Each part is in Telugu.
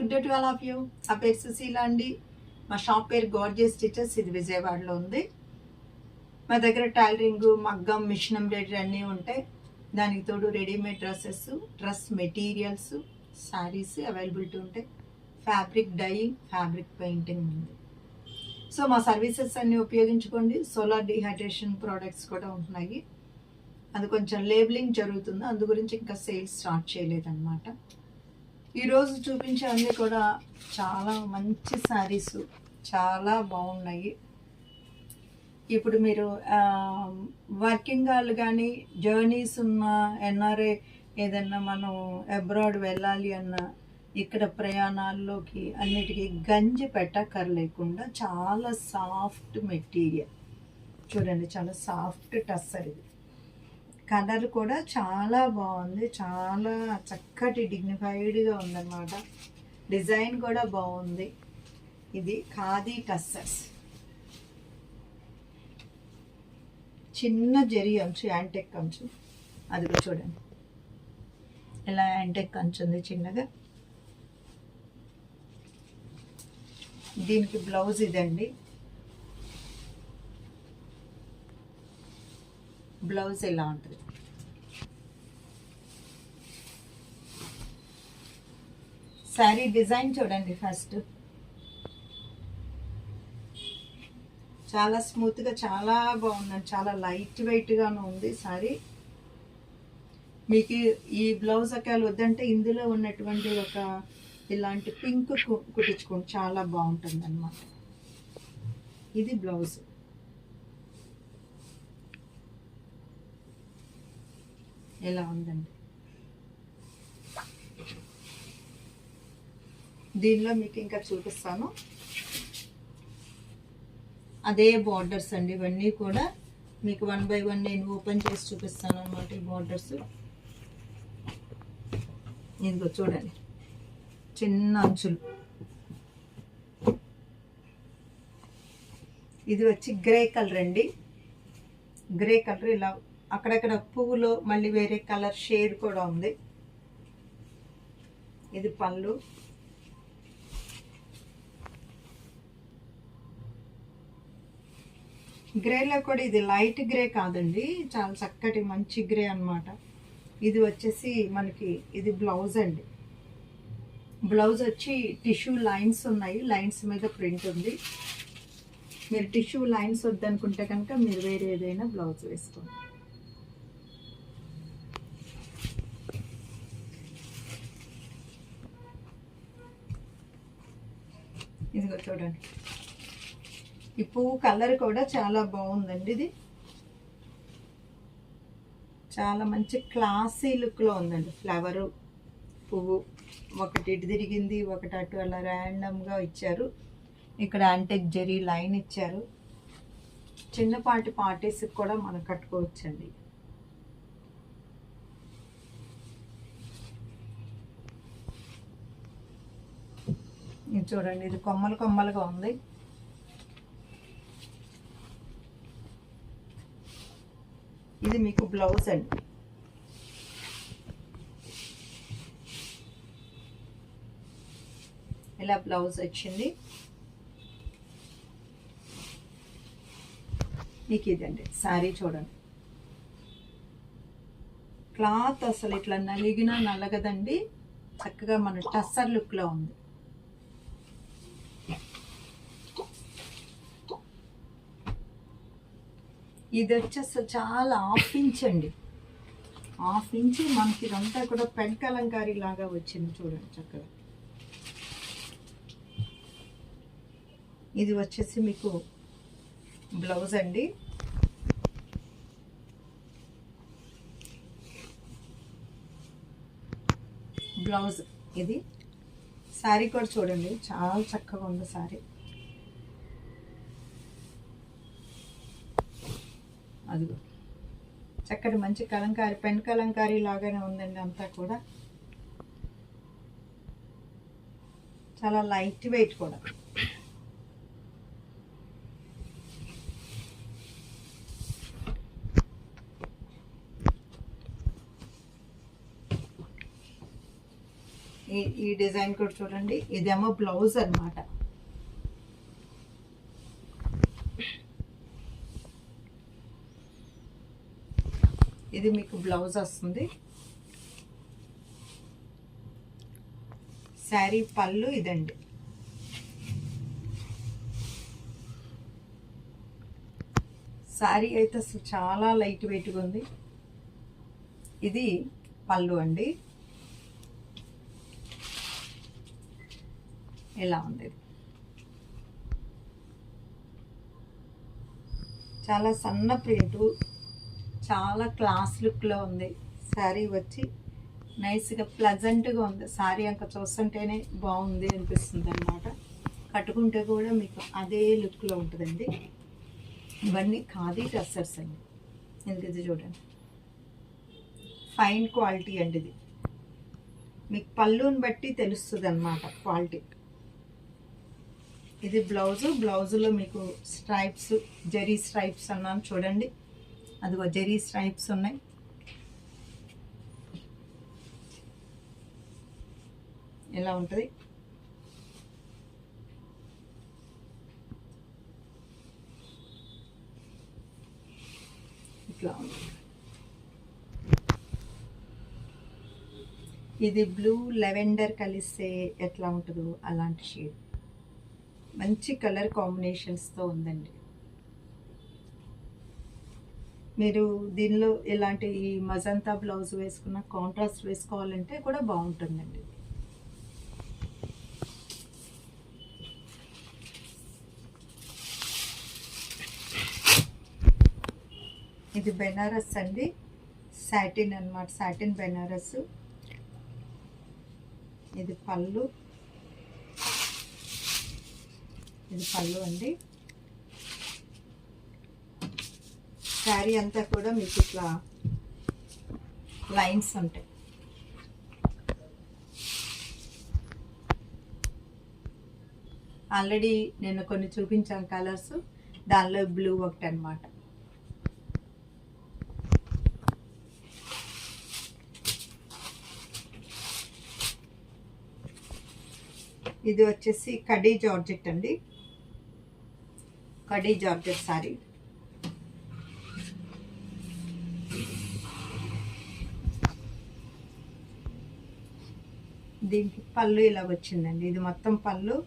Good day to all of you. నా పేరు సుశీల అండి. మా షాప్ పేరు గార్జియస్ స్టిచెస్. ఇది విజయవాడలో ఉంది. మా దగ్గర టైలరింగ్, మగ్గం, మిషన్ ఎంబ్రాయిడరీ అన్నీ ఉంటాయి. దానికి తోడు readymade dresses, dress materials, saris availability ఉంటాయి. ఫ్యాబ్రిక్ డైయింగ్, ఫ్యాబ్రిక్ పెయింటింగ్ ఉంది. సో మా సర్వీసెస్ అన్నీ ఉపయోగించుకోండి. సోలార్ డిహైడ్రేషన్ ప్రోడక్ట్స్ కూడా ఉంటున్నాయి. అది కొంచెం లేబులింగ్ జరుగుతుంది, అందు గురించి ఇంకా సేల్స్ స్టార్ట్ చేయలేదన్నమాట. ఈరోజు చూపించే అన్నీ కూడా చాలా మంచి శారీస్, చాలా బాగున్నాయి. ఇప్పుడు మీరు వర్కింగ్ వాళ్ళు కానీ, జర్నీస్ ఉన్న ఎన్ఆర్ఐ ఏదన్నా మనం అబ్రాడ్ వెళ్ళాలి అన్న, ఇక్కడ ప్రయాణాల్లోకి అన్నిటికీ గంజి పెట్టక్కర్లేకుండా చాలా సాఫ్ట్ మెటీరియల్. చూడండి, చాలా సాఫ్ట్ టస్సర్. ఇది కలర్ కూడా చాలా బాగుంది, చాలా చక్కటి డిగ్నిఫైడ్గా ఉందన్నమాట. డిజైన్ కూడా బాగుంది. ఇది ఖాదీ టస్సర్స్, చిన్న జరీ అంచు, యాంటెక్ అంచు. అది కూడా చూడండి, ఇలా యాంటెక్ అంచు ఉంది చిన్నగా. దీనికి బ్లౌజ్ ఇదండి. బ్లౌజ్ ఇలా ఉంటుంది. శారీ డిజైన్ చూడండి. ఫస్ట్ చాలా స్మూత్గా, చాలా బాగుందండి. చాలా లైట్ వెయిట్గాను ఉంది శారీ. మీకు ఈ బ్లౌజ్ ఒకవేళ వద్దంటే ఇందులో ఉన్నటువంటి ఒక ఇలాంటి పింక్ కుట్టించుకోండి, చాలా బాగుంటుంది అన్నమాట. ఇది బ్లౌజ్. ఎలా ఉందండి. దీనిలో మీకు ఇంకా చూపిస్తాను. అదే బార్డర్స్ అండి, ఇవన్నీ కూడా మీకు 1 by 1 నేను ఓపెన్ చేసి చూపిస్తాను అన్నమాట. ఈ బార్డర్స్ ఇదిగో చూడండి, చిన్న అంచులు. ఇది వచ్చి గ్రే కలర్ అండి. గ్రే కలర్ ఇలా అక్కడక్కడ పువ్వులో మళ్ళీ వేరే కలర్ షేడ్ కూడా ఉంది. ఇది పళ్ళు. గ్రేలో కూడా ఇది లైట్ గ్రే కాదండి, చాలా చక్కటి మంచి గ్రే అన్నమాట. ఇది వచ్చేసి మనకి ఇది బ్లౌజ్ అండి. బ్లౌజ్ వచ్చి టిష్యూ లైన్స్ ఉన్నాయి, లైన్స్ మీద ప్రింట్ ఉంది. మీరు టిష్యూ లైన్స్ వద్దనుకుంటే కనుక మీరు వేరే ఏదైనా బ్లౌజ్ వేసుకోండి. ఇదిగో చూడండి, ఈ పువ్వు కలర్ కూడా చాలా బాగుందండి. ఇది చాలా మంచి క్లాసీ లుక్లో ఉందండి. ఫ్లవరు, పువ్వు ఒకటి ఇటు తిరిగింది, ఒకటి అటు, అలా ర్యాండమ్గా ఇచ్చారు. ఇక్కడ యాంటెక్ జెరీ లైన్ ఇచ్చారు. చిన్నపాటి పార్టీస్కి కూడా మనం కట్టుకోవచ్చండి. ఇది చూడండి, ఇది కొమ్మలు కొమ్మలుగా ఉంది. ఇది మీకు బ్లౌజ్ అండి. ఇలా బ్లౌజ్ వచ్చింది మీకు. ఇదండి శారీ చూడండి. క్లాత్ అసలు ఇట్లా నలిగినా నలగదండి, చక్కగా మన టస్సర్ లుక్లో ఉంది. ఇది వచ్చేసి చాలా హాఫ్ ఇంచ్ అండి. హాఫ్ ఇంచ్ మనకి ఇదంతా కూడా పెన్ కలంకారీ లాగా వచ్చింది చూడండి చక్కగా. ఇది వచ్చేసి మీకు బ్లౌజ్ అండి. బ్లౌజ్ ఇది. శారీ కూడా చూడండి, చాలా చక్కగా ఉంది శారీ. అదిగో చక్కటి మంచి కలంకారీ, పెన్ కలంకారీ లాగానే ఉందండి అంతా కూడా. చాలా లైట్ వెయిట్ కూడా. ఈ డిజైన్ కూడా చూడండి, ఇదేమో బ్లౌజ్ అన్నమాట. ఇది మీకు బ్లౌజ్ వస్తుంది. శారీ పళ్ళు ఇదండి. శారీ అయితే అసలు చాలా లైట్ వెయిట్గా ఉంది. ఇది పళ్ళు అండి, ఇలా ఉంది. చాలా సన్న ప్రింటు, చాలా క్లాస్ లుక్లో ఉంది. శారీ వచ్చి నైస్గా ప్లజెంట్గా ఉంది. శారీ అంక చూస్తుంటేనే బాగుంది అనిపిస్తుంది అన్నమాట. కట్టుకుంటే కూడా మీకు అదే లుక్లో ఉంటుందండి. ఇవన్నీ ఖాదీ టస్సర్స్ అండి. ఎందుకు ఇది చూడండి, ఫైన్ క్వాలిటీ అండి. ఇది మీకు పళ్ళుని బట్టి తెలుస్తుంది అన్నమాట క్వాలిటీ. ఇది బ్లౌజు. బ్లౌజులో మీకు స్ట్రైప్స్, జరీ స్ట్రైప్స్ అన్నాను చూడండి. అదిగో జరీ స్ట్రైప్స్ ఉన్నాయి. ఇలా ఉంటుంది. ఇట్లా ఉంది. ఇది బ్లూ లెవెండర్ కలిస్తే ఎట్లా ఉంటుందో అలాంటి షేడ్. మంచి కలర్ కాంబినేషన్స్తో ఉందండి. మీరు దీనిలో ఇలాంటి మజంతా బ్లౌజ్ వేసుకున్న, కాంట్రాస్ట్ వేసుకోవాలంటే కూడా బాగుంటుందండి. ఇది బెనారస్ అండి, సాటిన్ అన్నమాట. సాటిన్ బెనారస్. ఇది పళ్ళు, ఇది పళ్ళు అండి. శారీ అంతా కూడా మీకు ఇట్లా లైన్స్ ఉంటాయి. ఆల్రెడీ నేను కొన్ని చూపించాను కలర్స్, దానిలో బ్లూ ఒకటి అన్నమాట. ఇది వచ్చేసి కడీ జార్జెట్ అండి, కడీ జార్జెట్ సారీ. దీనికి పళ్ళు ఇలా వచ్చిందండి. ఇది మొత్తం పళ్ళు.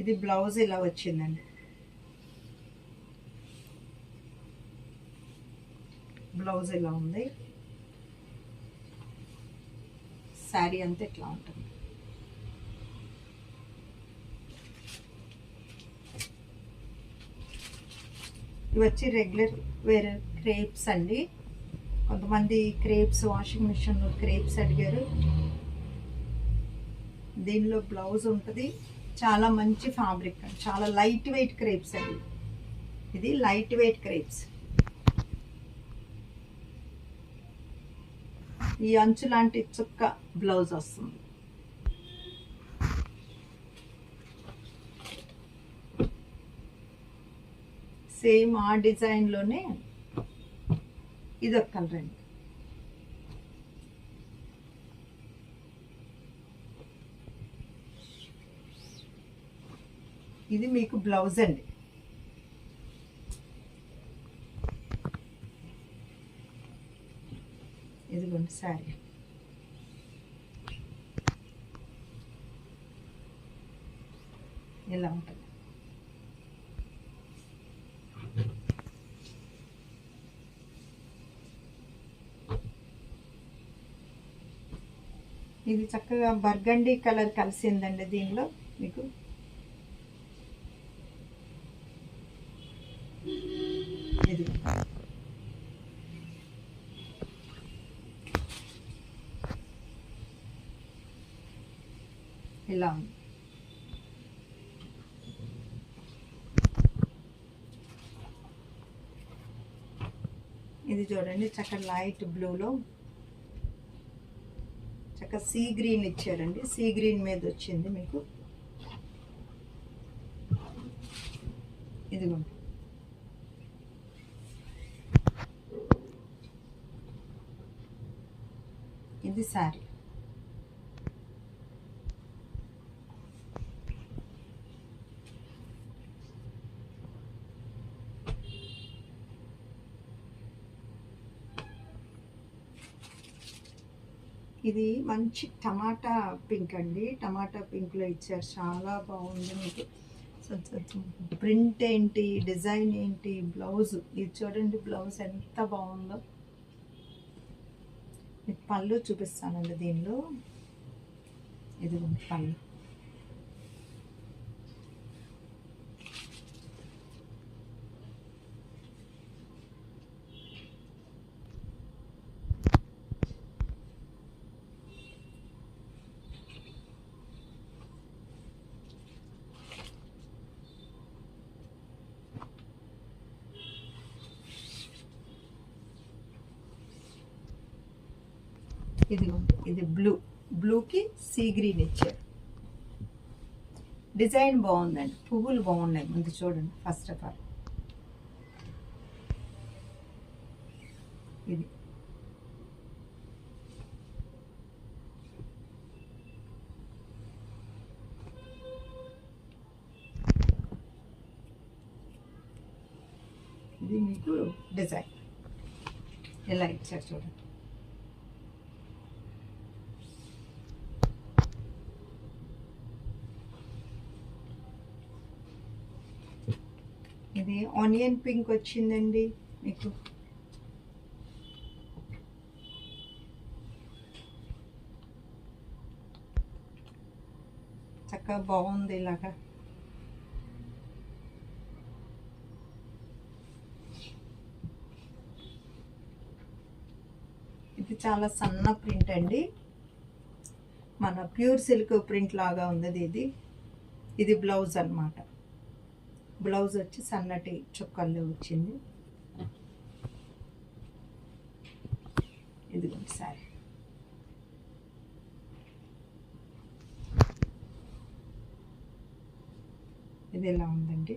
ఇది బ్లౌజ్ ఇలా వచ్చిందండి. బ్లౌజ్ ఇలా ఉంది. శారీ అంతా ఇట్లా ఉంటుంది. ఇవి వచ్చి రెగ్యులర్ వేర్ క్రేప్స్ అండి. కొంతమంది క్రేప్స్ వాషింగ్ మిషన్లో క్రేప్స్ అడిగారు. దీనిలో బ్లౌజ్ ఉంటుంది. చాలా మంచి ఫ్యాబ్రిక్, చాలా లైట్ వెయిట్ క్రేప్స్ అండి. ఇది లైట్ వెయిట్ క్రేప్స్. ఈ అంచు లాంటి చుక్క బ్లౌజ్ వస్తుంది. సేమ్ ఆ డిజైన్లోనే ఇదొక కలర్ అండి. ఇది మీకు బ్లౌజ్ అండి. ఇదిగోండి శారీ. ఇలా ఉంటుంది. ఇది చక్కగా బర్గండీ కలర్ కలిసిందండి దీనిలో మీకు. ఇది ఇలా ఉంది. ఇది చూడండి, చక్కగా లైట్ బ్లూలో చక్కగా సీ గ్రీన్ ఇచ్చారండి. సీ గ్రీన్ మీద వచ్చింది మీకు. ఇది ఇదిగోండి. ఇది శారీ. ఇది మంచి టమాటా పింక్ అండి. టమాటా పింక్లో ఇచ్చారు, చాలా బాగుంది. మీకు ప్రింట్ ఏంటి, డిజైన్ ఏంటి, బ్లౌజ్ ఇది చూడండి, బ్లౌజ్ ఎంత బాగుందో. మీకు పళ్ళు చూపిస్తానండి దీనిలో. ఇది పళ్ళు. ఇది బ్లూకి సీ గ్రీన్ ఇచ్చారు. డిజైన్ బాగుందండి, పువ్వులు బాగున్నాయి. ముందు చూడండి. ఫస్ట్ ఆఫ్ ఆల్ ఇది ఇది మీకు డిజైన్ ఎలా ఇచ్చారు చూడండి. ఇది ఆనియన్ పింక్ వచ్చిందండి మీకు. చక్కగా బాగుంది ఇలాగా. ఇది చాలా సన్న ప్రింట్ అండి, మన ప్యూర్ సిల్క్ ప్రింట్ లాగా ఉంది ఇది. ఇది బ్లౌజ్ అన్నమాట. బ్లౌజ్ వచ్చి సన్నటి చుక్కల్లో వచ్చింది. ఇది సారీ. ఇది ఎలా ఉందండి.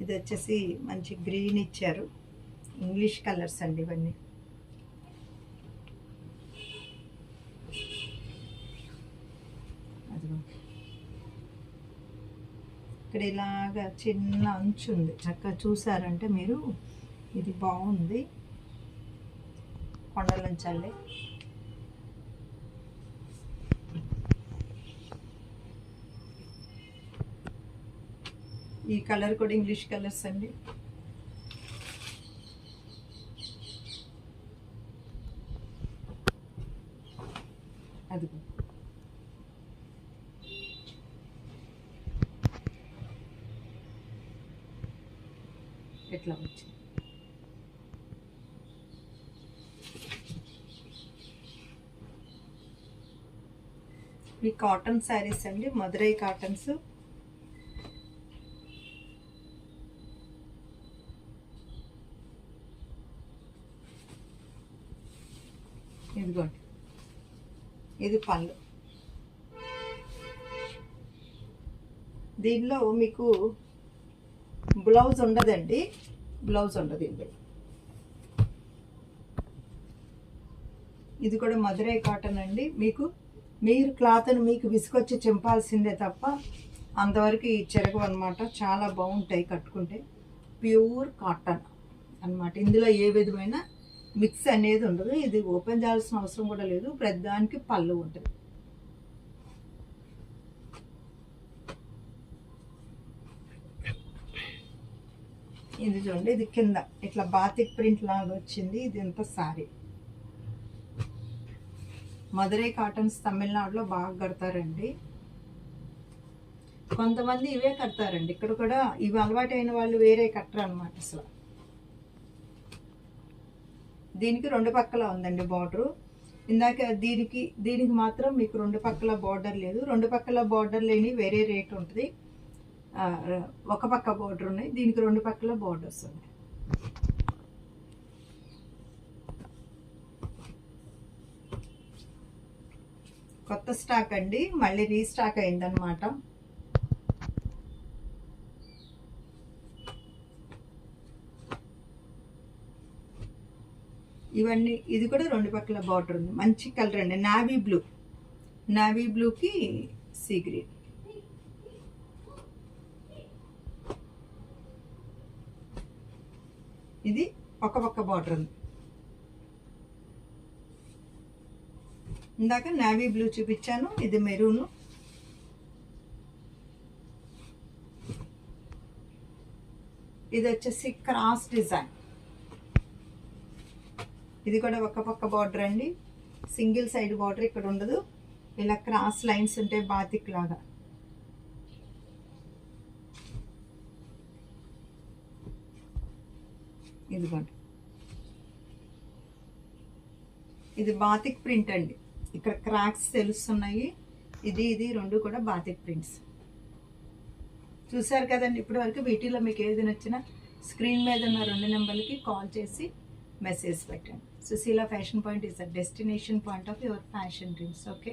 ఇది వచ్చేసి మంచి గ్రీన్ ఇచ్చారు. ఇంగ్లీష్ కలర్స్ అండి ఇవన్నీ. ఇక్కడ ఇలాగా చిన్న అంచు ఉంది, చక్కగా చూసారంటే మీరు. ఇది బాగుంది, కొండలంచల్లే. ఈ కలర్ కూడా ఇంగ్లీష్ కలర్స్ అండి. అది ఎట్లా వచ్చింది. ఈ కాటన్ శారీస్ అండి, మదురై కాటన్స్. ఇదిగోండి, ఇది పళ్ళు. దీనిలో మీకు బ్లౌజ్ ఉండదండి, బ్లౌజ్ ఉండదు ఇందులో. ఇది కూడా మదురై కాటన్ అండి. మీరు క్లాత్ని మీకు విసుకొచ్చి చింపాల్సిందే తప్ప అంతవరకు ఈ చెరగవు అనమాట. చాలా బాగుంటాయి కట్టుకుంటే. ప్యూర్ కాటన్ అన్నమాట. ఇందులో ఏ విధమైన మిక్స్ అనేది ఉండదు. ఇది ఓపెన్ చేయాల్సిన అవసరం కూడా లేదు. ప్రతిదానికి పళ్ళు ఉంటుంది. ఇది చూడండి, ఇది కింద ఇట్లా బాతిక్ ప్రింట్ లాగా వచ్చింది. ఇది ఎంత సారీ. మదురై కాటన్స్ తమిళనాడులో బాగా కడతారండి. కొంతమంది ఇవే కడతారండి. ఇక్కడ కూడా ఇవి అలవాటైన వాళ్ళు వేరే కట్టరు అనమాట అసలు. దీనికి రెండు పక్కల ఉందండి బార్డరు. ఇందాక దీనికి మాత్రం మీకు రెండు పక్కల బార్డర్ లేదు. రెండు పక్కల బార్డర్ లేని వేరే రేట్ ఉంటుంది. ఒక పక్క బార్డర్ ఉన్నాయి, దీనికి రెండు పక్కల బార్డర్స్ ఉన్నాయి. కొత్త స్టాక్ అండి, మళ్ళీ రీస్టాక్ అయిందనమాట. ఇవన్నీ, ఇది కూడా 2 పక్కల బార్డర్ ఉంది. మంచి కలర్ అండి, నావీ బ్లూకి సీ గ్రీన్. ఇది ఒక పక్క బార్డర్ ఉంది. ఇందాక నావీ బ్లూ చూపించాను, ఇది మెరూను. ఇది వచ్చేసి క్రాస్ డిజైన్. ఇది కూడా ఒక పక్క బార్డర్ అండి, సింగిల్ సైడ్ బార్డర్ ఇక్కడ ఉండదు, ఇలా క్రాస్ లైన్స్ ఉంటాయి బాతిక్ లాగా. ఇదిగోండి, ఇది బాతిక్ ప్రింట్ అండి, ఇక్కడ క్రాక్స్ తెలుస్తున్నాయి. ఇది 2 కూడా బాతిక్ ప్రింట్స్. చూసారు కదండి ఇప్పటి వరకు. వీటిలో మీకు ఏది నచ్చినా స్క్రీన్ మీద ఉన్న 2 నెంబర్లకి కాల్ చేసి మెసేజ్ పెట్టండి. Sushila fashion point is the destination point of your fashion dreams. Okay.